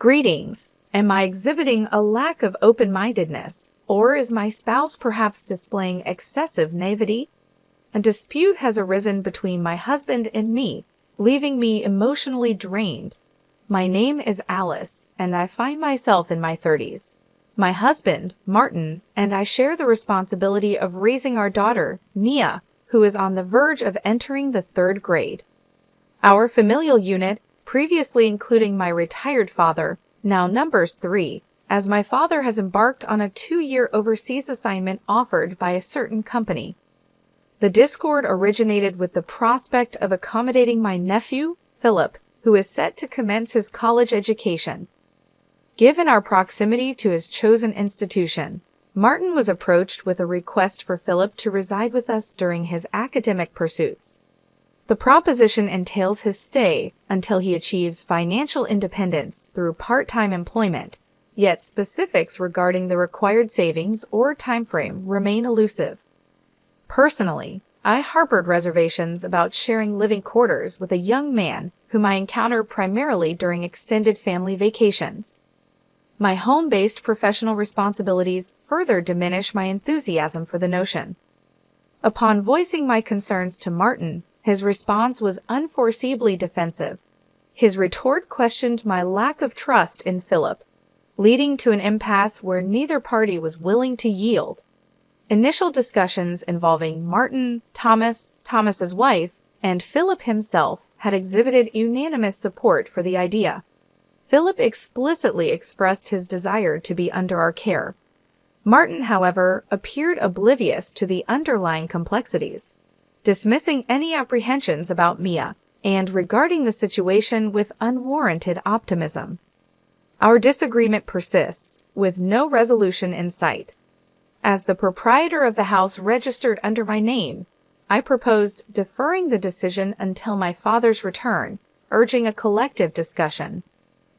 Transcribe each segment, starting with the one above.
Greetings. Am I exhibiting a lack of open-mindedness, or is my spouse perhaps displaying excessive naivety? A dispute has arisen between my husband and me, leaving me emotionally drained. My name is Alice, and I find myself in my 30s. My husband, Martin, and I share the responsibility of raising our daughter, Mia, who is on the verge of entering the 3rd grade. Our familial unit, previously including my retired father, now numbers 3, as my father has embarked on a 2-year overseas assignment offered by a certain company. The discord originated with the prospect of accommodating my nephew, Philip, who is set to commence his college education. Given our proximity to his chosen institution, Martin was approached with a request for Philip to reside with us during his academic pursuits. The proposition entails his stay until he achieves financial independence through part-time employment, yet specifics regarding the required savings or timeframe remain elusive. Personally, I harbored reservations about sharing living quarters with a young man whom I encounter primarily during extended family vacations. My home-based professional responsibilities further diminish my enthusiasm for the notion. Upon voicing my concerns to Martin, his response was unforeseeably defensive. His retort questioned my lack of trust in Philip, leading to an impasse where neither party was willing to yield. Initial discussions involving Martin, Thomas's wife, and Philip himself had exhibited unanimous support for the idea. Philip explicitly expressed his desire to be under our care. Martin, however, appeared oblivious to the underlying complexities, dismissing any apprehensions about Mia, and regarding the situation with unwarranted optimism. Our disagreement persists, with no resolution in sight. As the proprietor of the house registered under my name, I proposed deferring the decision until my father's return, urging a collective discussion.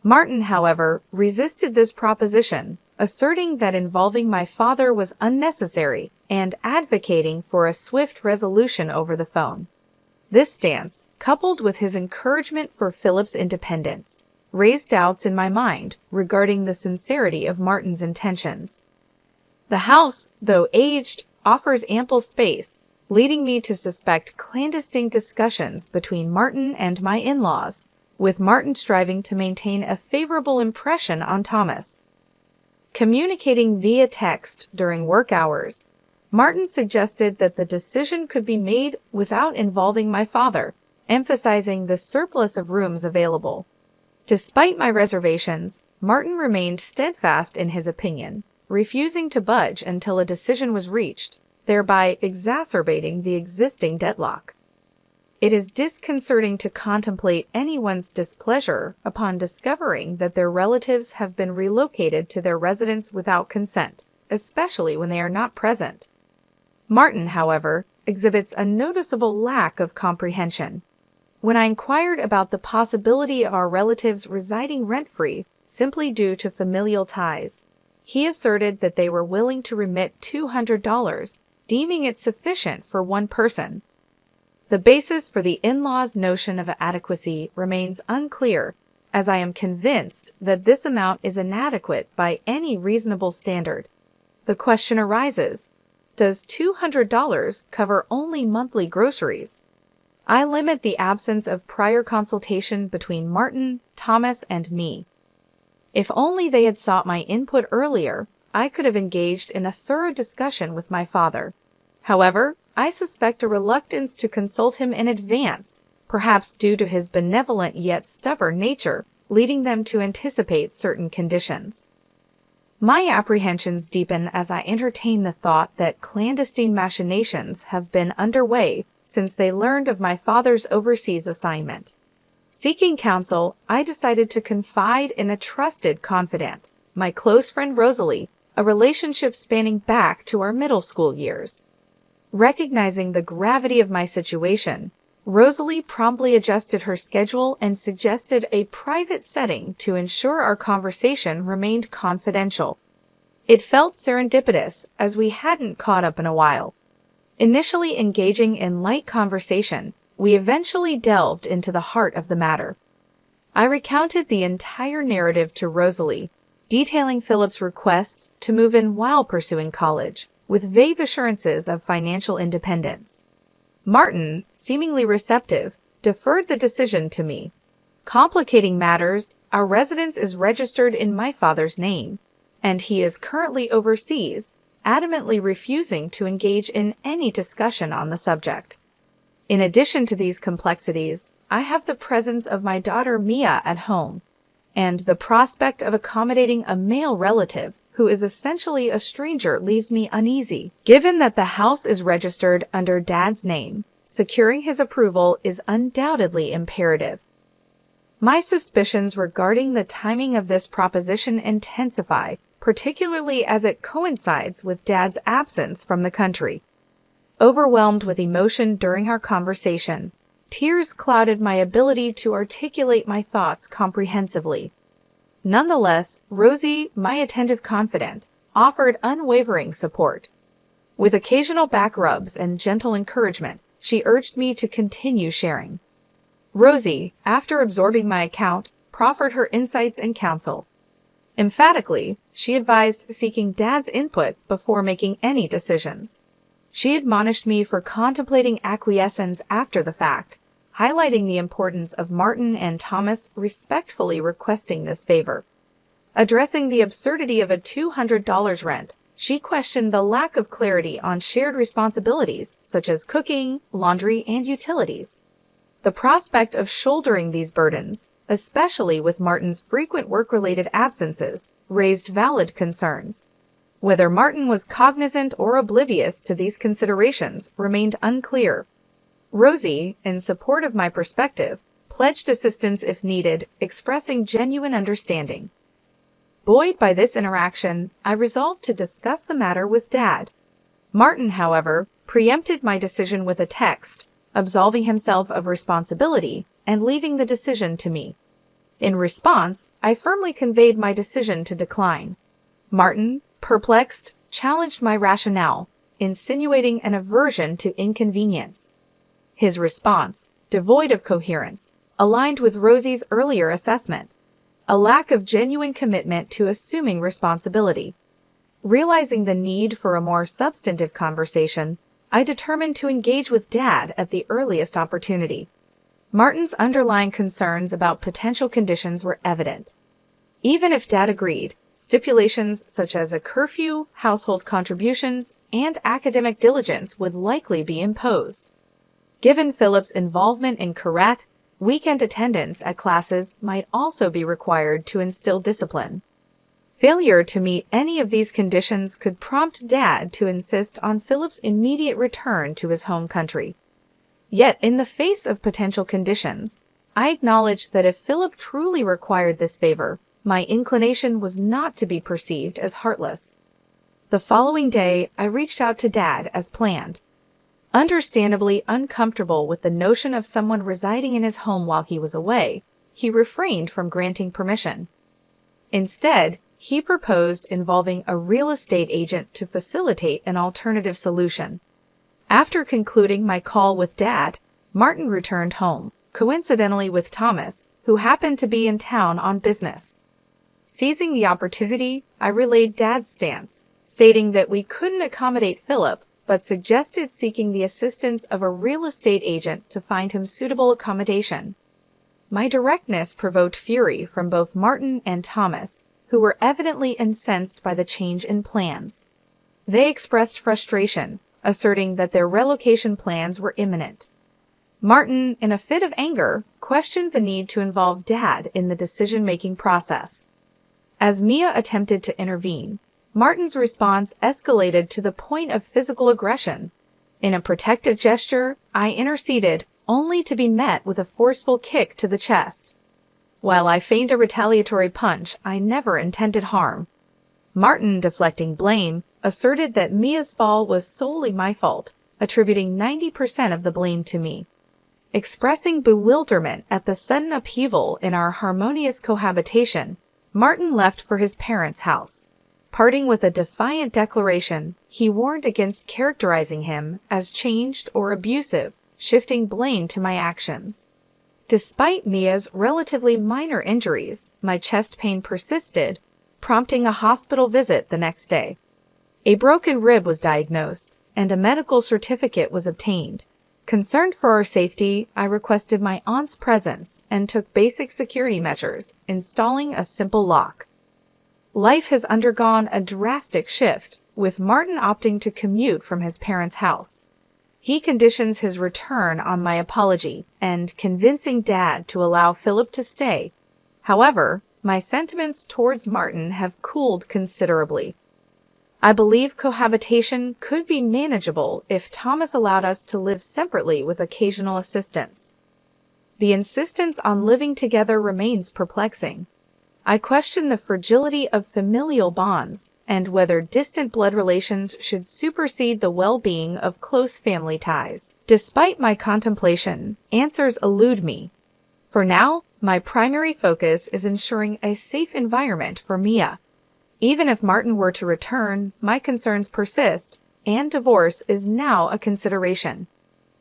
Martin, however, resisted this proposition, asserting that involving my father was unnecessary and advocating for a swift resolution over the phone. This stance, coupled with his encouragement for Philip's independence, raised doubts in my mind regarding the sincerity of Martin's intentions. The house, though aged, offers ample space, leading me to suspect clandestine discussions between Martin and my in-laws, with Martin striving to maintain a favorable impression on Thomas. Communicating via text during work hours, Martin suggested that the decision could be made without involving my father, emphasizing the surplus of rooms available. Despite my reservations, Martin remained steadfast in his opinion, refusing to budge until a decision was reached, thereby exacerbating the existing deadlock. It is disconcerting to contemplate anyone's displeasure upon discovering that their relatives have been relocated to their residence without consent, especially when they are not present. Martin, however, exhibits a noticeable lack of comprehension. When I inquired about the possibility of our relatives residing rent-free simply due to familial ties, he asserted that they were willing to remit $200, deeming it sufficient for one person. The basis for the in-laws' notion of adequacy remains unclear, as I am convinced that this amount is inadequate by any reasonable standard. The question arises, does $200 cover only monthly groceries? I limit the absence of prior consultation between Martin, Thomas, and me. If only they had sought my input earlier, I could have engaged in a thorough discussion with my father. However, I suspect a reluctance to consult him in advance, perhaps due to his benevolent yet stubborn nature, leading them to anticipate certain conditions. My apprehensions deepen as I entertain the thought that clandestine machinations have been underway since they learned of my father's overseas assignment. Seeking counsel, I decided to confide in a trusted confidant, my close friend Rosalie, a relationship spanning back to our middle school years. Recognizing the gravity of my situation, Rosalie promptly adjusted her schedule and suggested a private setting to ensure our conversation remained confidential. It felt serendipitous, as we hadn't caught up in a while. Initially engaging in light conversation, we eventually delved into the heart of the matter. I recounted the entire narrative to Rosalie, detailing Philip's request to move in while pursuing college, with vague assurances of financial independence. Martin, seemingly receptive, deferred the decision to me. Complicating matters, our residence is registered in my father's name, and he is currently overseas, adamantly refusing to engage in any discussion on the subject. In addition to these complexities, I have the presence of my daughter Mia at home, and the prospect of accommodating a male relative who is essentially a stranger leaves me uneasy. Given that the house is registered under Dad's name, securing his approval is undoubtedly imperative. My suspicions regarding the timing of this proposition intensify, particularly as it coincides with Dad's absence from the country. Overwhelmed with emotion during our conversation, tears clouded my ability to articulate my thoughts comprehensively. Nonetheless, Rosie, my attentive confidant, offered unwavering support. With occasional back rubs and gentle encouragement, she urged me to continue sharing. Rosie, after absorbing my account, proffered her insights and counsel. Emphatically, she advised seeking Dad's input before making any decisions. She admonished me for contemplating acquiescence after the fact, highlighting the importance of Martin and Thomas respectfully requesting this favor. Addressing the absurdity of a $200 rent, she questioned the lack of clarity on shared responsibilities such as cooking, laundry, and utilities. The prospect of shouldering these burdens, especially with Martin's frequent work-related absences, raised valid concerns. Whether Martin was cognizant or oblivious to these considerations remained unclear. Rosie, in support of my perspective, pledged assistance if needed, expressing genuine understanding. Buoyed by this interaction, I resolved to discuss the matter with Dad. Martin, however, preempted my decision with a text, absolving himself of responsibility and leaving the decision to me. In response, I firmly conveyed my decision to decline. Martin, perplexed, challenged my rationale, insinuating an aversion to inconvenience. His response, devoid of coherence, aligned with Rosie's earlier assessment, a lack of genuine commitment to assuming responsibility. Realizing the need for a more substantive conversation, I determined to engage with Dad at the earliest opportunity. Martin's underlying concerns about potential conditions were evident. Even if Dad agreed, stipulations such as a curfew, household contributions, and academic diligence would likely be imposed. Given Philip's involvement in karate, weekend attendance at classes might also be required to instill discipline. Failure to meet any of these conditions could prompt Dad to insist on Philip's immediate return to his home country. Yet, in the face of potential conditions, I acknowledged that if Philip truly required this favor, my inclination was not to be perceived as heartless. The following day, I reached out to Dad as planned. Understandably uncomfortable with the notion of someone residing in his home while he was away, he refrained from granting permission. Instead, he proposed involving a real estate agent to facilitate an alternative solution. After concluding my call with Dad, Martin returned home, coincidentally with Thomas, who happened to be in town on business. Seizing the opportunity, I relayed Dad's stance, stating that we couldn't accommodate Philip, but suggested seeking the assistance of a real estate agent to find him suitable accommodation. My directness provoked fury from both Martin and Thomas, who were evidently incensed by the change in plans. They expressed frustration, asserting that their relocation plans were imminent. Martin, in a fit of anger, questioned the need to involve Dad in the decision-making process. As Mia attempted to intervene, Martin's response escalated to the point of physical aggression. In a protective gesture, I interceded, only to be met with a forceful kick to the chest. While I feigned a retaliatory punch, I never intended harm. Martin, deflecting blame, asserted that Mia's fall was solely my fault, attributing 90% of the blame to me. Expressing bewilderment at the sudden upheaval in our harmonious cohabitation, Martin left for his parents' house. Parting with a defiant declaration, he warned against characterizing him as changed or abusive, shifting blame to my actions. Despite Mia's relatively minor injuries, my chest pain persisted, prompting a hospital visit the next day. A broken rib was diagnosed, and a medical certificate was obtained. Concerned for our safety, I requested my aunt's presence and took basic security measures, installing a simple lock. Life has undergone a drastic shift, with Martin opting to commute from his parents' house. He conditions his return on my apology and convincing Dad to allow Philip to stay. However, my sentiments towards Martin have cooled considerably. I believe cohabitation could be manageable if Thomas allowed us to live separately with occasional assistance. The insistence on living together remains perplexing. I question the fragility of familial bonds and whether distant blood relations should supersede the well-being of close family ties. Despite my contemplation, answers elude me. For now, my primary focus is ensuring a safe environment for Mia. Even if Martin were to return, my concerns persist, and divorce is now a consideration.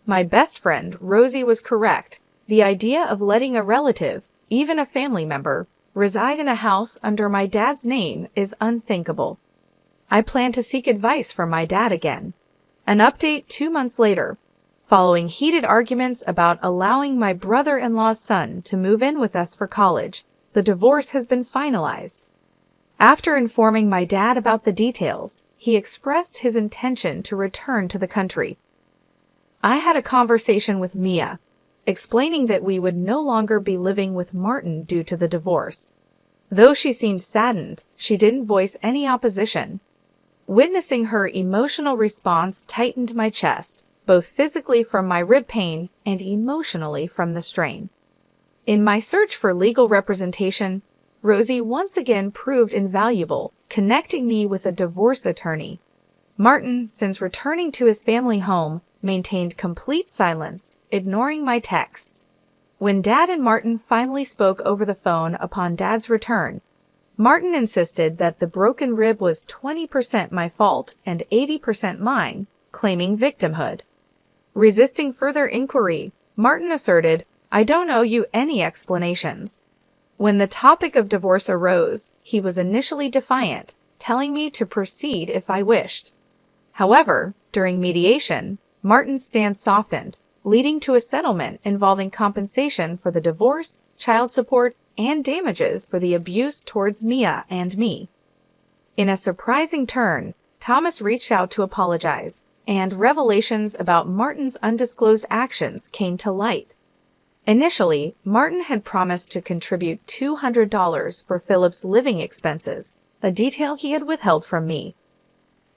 My best friend, Rosie, was correct. The idea of letting a relative, even a family member, reside in a house under my dad's name is unthinkable. I plan to seek advice from my dad again. An update 2 months later. Following heated arguments about allowing my brother-in-law's son to move in with us for college, the divorce has been finalized. After informing my dad about the details, he expressed his intention to return to the country. I had a conversation with Mia, explaining that we would no longer be living with Martin due to the divorce. Though she seemed saddened, she didn't voice any opposition. Witnessing her emotional response tightened my chest, both physically from my rib pain and emotionally from the strain. In my search for legal representation, Rosie once again proved invaluable, connecting me with a divorce attorney. Martin, since returning to his family home, maintained complete silence, ignoring my texts. When Dad and Martin finally spoke over the phone upon Dad's return, Martin insisted that the broken rib was 20% my fault and 80% mine, claiming victimhood. Resisting further inquiry, Martin asserted, "I don't owe you any explanations." When the topic of divorce arose, he was initially defiant, telling me to proceed if I wished. However, during mediation, Martin's stance softened, leading to a settlement involving compensation for the divorce, child support, and damages for the abuse towards Mia and me. In a surprising turn, Thomas reached out to apologize, and revelations about Martin's undisclosed actions came to light. Initially, Martin had promised to contribute $200 for Philip's living expenses, a detail he had withheld from me.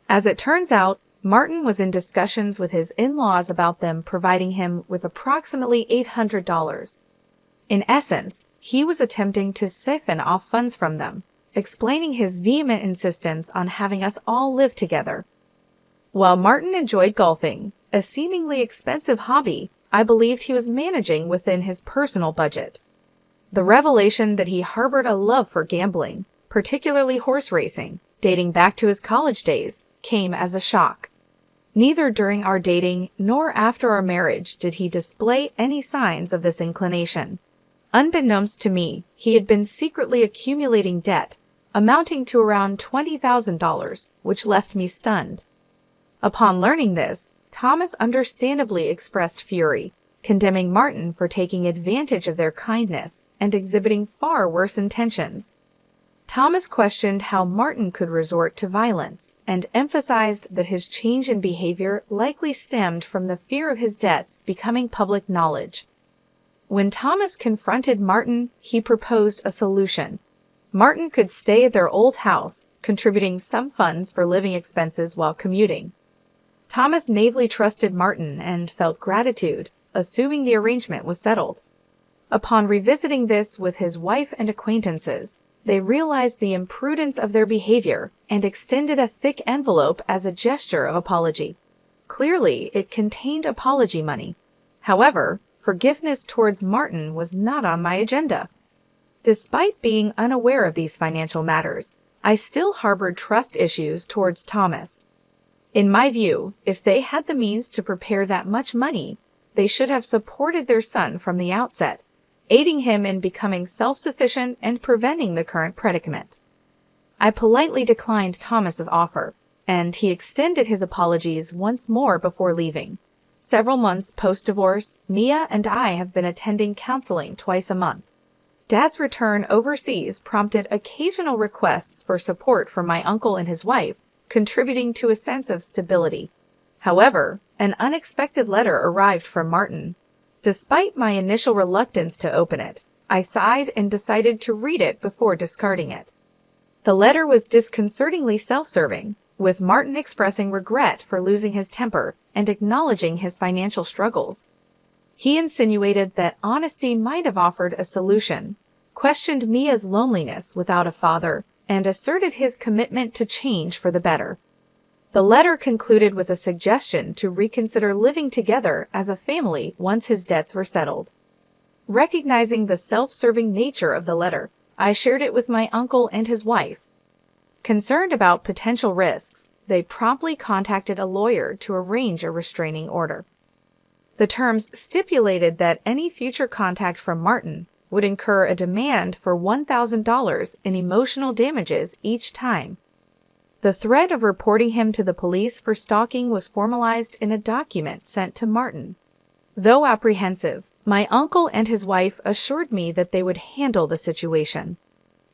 As it turns out, Martin was in discussions with his in-laws about them providing him with approximately $800. In essence, he was attempting to siphon off funds from them, explaining his vehement insistence on having us all live together. While Martin enjoyed golfing, a seemingly expensive hobby, I believed he was managing within his personal budget. The revelation that he harbored a love for gambling, particularly horse racing, dating back to his college days, came as a shock. Neither during our dating nor after our marriage did he display any signs of this inclination. Unbeknownst to me, he had been secretly accumulating debt, amounting to around $20,000, which left me stunned. Upon learning this, Thomas understandably expressed fury, condemning Martin for taking advantage of their kindness and exhibiting far worse intentions. Thomas questioned how Martin could resort to violence and emphasized that his change in behavior likely stemmed from the fear of his debts becoming public knowledge. When Thomas confronted Martin, he proposed a solution. Martin could stay at their old house, contributing some funds for living expenses while commuting. Thomas naively trusted Martin and felt gratitude, assuming the arrangement was settled. Upon revisiting this with his wife and acquaintances, they realized the imprudence of their behavior and extended a thick envelope as a gesture of apology. Clearly, it contained apology money. However, forgiveness towards Martin was not on my agenda. Despite being unaware of these financial matters, I still harbored trust issues towards Thomas. In my view, if they had the means to prepare that much money, they should have supported their son from the outset, aiding him in becoming self-sufficient and preventing the current predicament. I politely declined Thomas's offer, and he extended his apologies once more before leaving. Several months post-divorce, Mia and I have been attending counseling twice a month. Dad's return overseas prompted occasional requests for support from my uncle and his wife, contributing to a sense of stability. However, an unexpected letter arrived from Martin. Despite my initial reluctance to open it, I sighed and decided to read it before discarding it. The letter was disconcertingly self-serving, with Martin expressing regret for losing his temper and acknowledging his financial struggles. He insinuated that honesty might have offered a solution, questioned Mia's loneliness without a father, and asserted his commitment to change for the better. The letter concluded with a suggestion to reconsider living together as a family once his debts were settled. Recognizing the self-serving nature of the letter, I shared it with my uncle and his wife. Concerned about potential risks, they promptly contacted a lawyer to arrange a restraining order. The terms stipulated that any future contact from Martin would incur a demand for $1,000 in emotional damages each time. The threat of reporting him to the police for stalking was formalized in a document sent to Martin. Though apprehensive, my uncle and his wife assured me that they would handle the situation.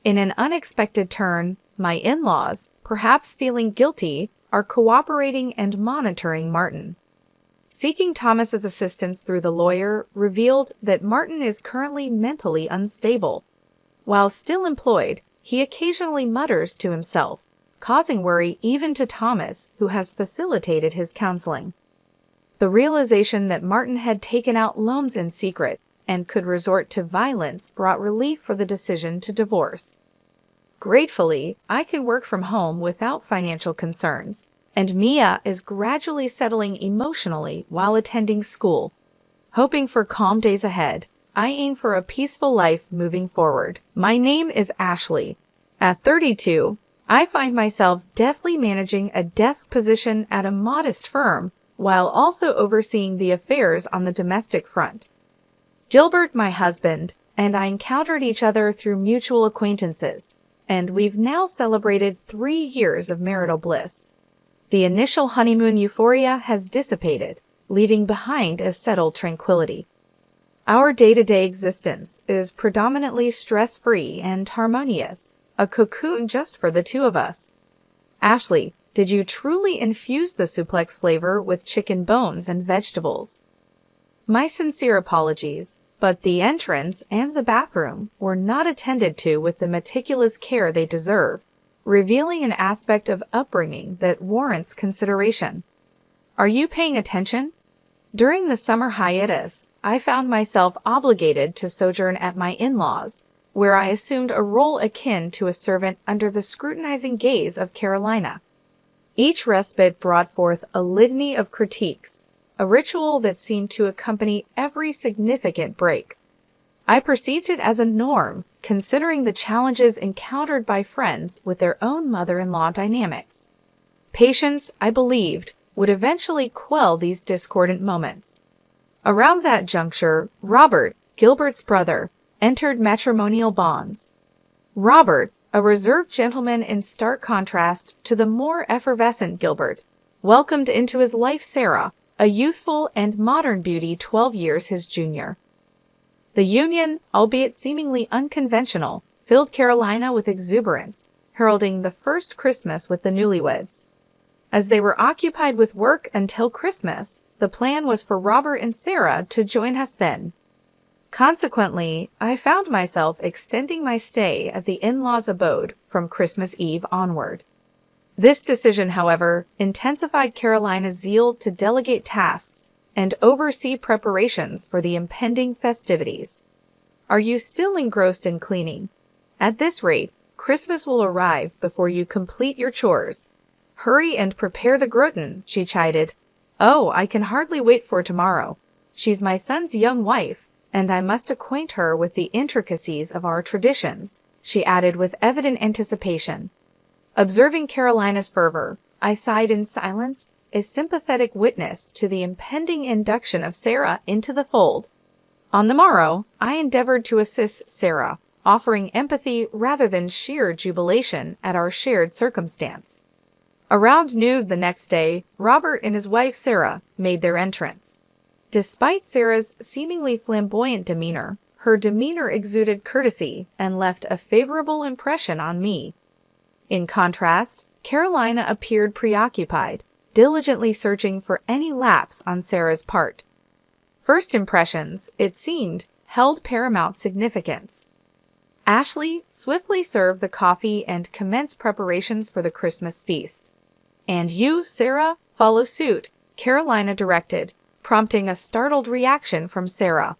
In an unexpected turn, my in-laws, perhaps feeling guilty, are cooperating and monitoring Martin. Seeking Thomas's assistance through the lawyer revealed that Martin is currently mentally unstable. While still employed, he occasionally mutters to himself, causing worry even to Thomas, who has facilitated his counseling. The realization that Martin had taken out loans in secret and could resort to violence brought relief for the decision to divorce. Gratefully, I can work from home without financial concerns, and Mia is gradually settling emotionally while attending school. Hoping for calm days ahead, I aim for a peaceful life moving forward. My name is Ashley. At 32, I find myself deftly managing a desk position at a modest firm while also overseeing the affairs on the domestic front. Gilbert, my husband, and I encountered each other through mutual acquaintances, and we've now celebrated 3 years of marital bliss. The initial honeymoon euphoria has dissipated, leaving behind a settled tranquility. Our day-to-day existence is predominantly stress-free and harmonious, a cocoon just for the two of us. Ashley, did you truly infuse the suplex flavor with chicken bones and vegetables? My sincere apologies, but the entrance and the bathroom were not attended to with the meticulous care they deserve, revealing an aspect of upbringing that warrants consideration. Are you paying attention? During the summer hiatus, I found myself obligated to sojourn at my in-laws, where I assumed a role akin to a servant under the scrutinizing gaze of Carolina. Each respite brought forth a litany of critiques, a ritual that seemed to accompany every significant break. I perceived it as a norm, considering the challenges encountered by friends with their own mother-in-law dynamics. Patience, I believed, would eventually quell these discordant moments. Around that juncture, Robert, Gilbert's brother, entered matrimonial bonds. Robert, a reserved gentleman in stark contrast to the more effervescent Gilbert, welcomed into his life Sarah, a youthful and modern beauty 12 years his junior. The union, albeit seemingly unconventional, filled Carolina with exuberance, heralding the first Christmas with the newlyweds. As they were occupied with work until Christmas, the plan was for Robert and Sarah to join us then. Consequently, I found myself extending my stay at the in-laws' abode from Christmas Eve onward. This decision, however, intensified Carolina's zeal to delegate tasks and oversee preparations for the impending festivities. Are you still engrossed in cleaning? At this rate, Christmas will arrive before you complete your chores. Hurry and prepare the gratin, she chided. Oh, I can hardly wait for tomorrow. She's my son's young wife, and I must acquaint her with the intricacies of our traditions, she added with evident anticipation. Observing Carolina's fervor, I sighed in silence, a sympathetic witness to the impending induction of Sarah into the fold. On the morrow, I endeavored to assist Sarah, offering empathy rather than sheer jubilation at our shared circumstance. Around noon the next day, Robert and his wife Sarah made their entrance. Despite Sarah's seemingly flamboyant demeanor, her demeanor exuded courtesy and left a favorable impression on me. In contrast, Carolina appeared preoccupied, diligently searching for any lapse on Sarah's part. First impressions, it seemed, held paramount significance. Ashley swiftly served the coffee and commenced preparations for the Christmas feast. "And you, Sarah, follow suit," Carolina directed, prompting a startled reaction from Sarah.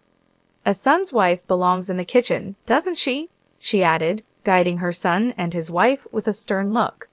"A son's wife belongs in the kitchen, doesn't she?" she added, guiding her son and his wife with a stern look.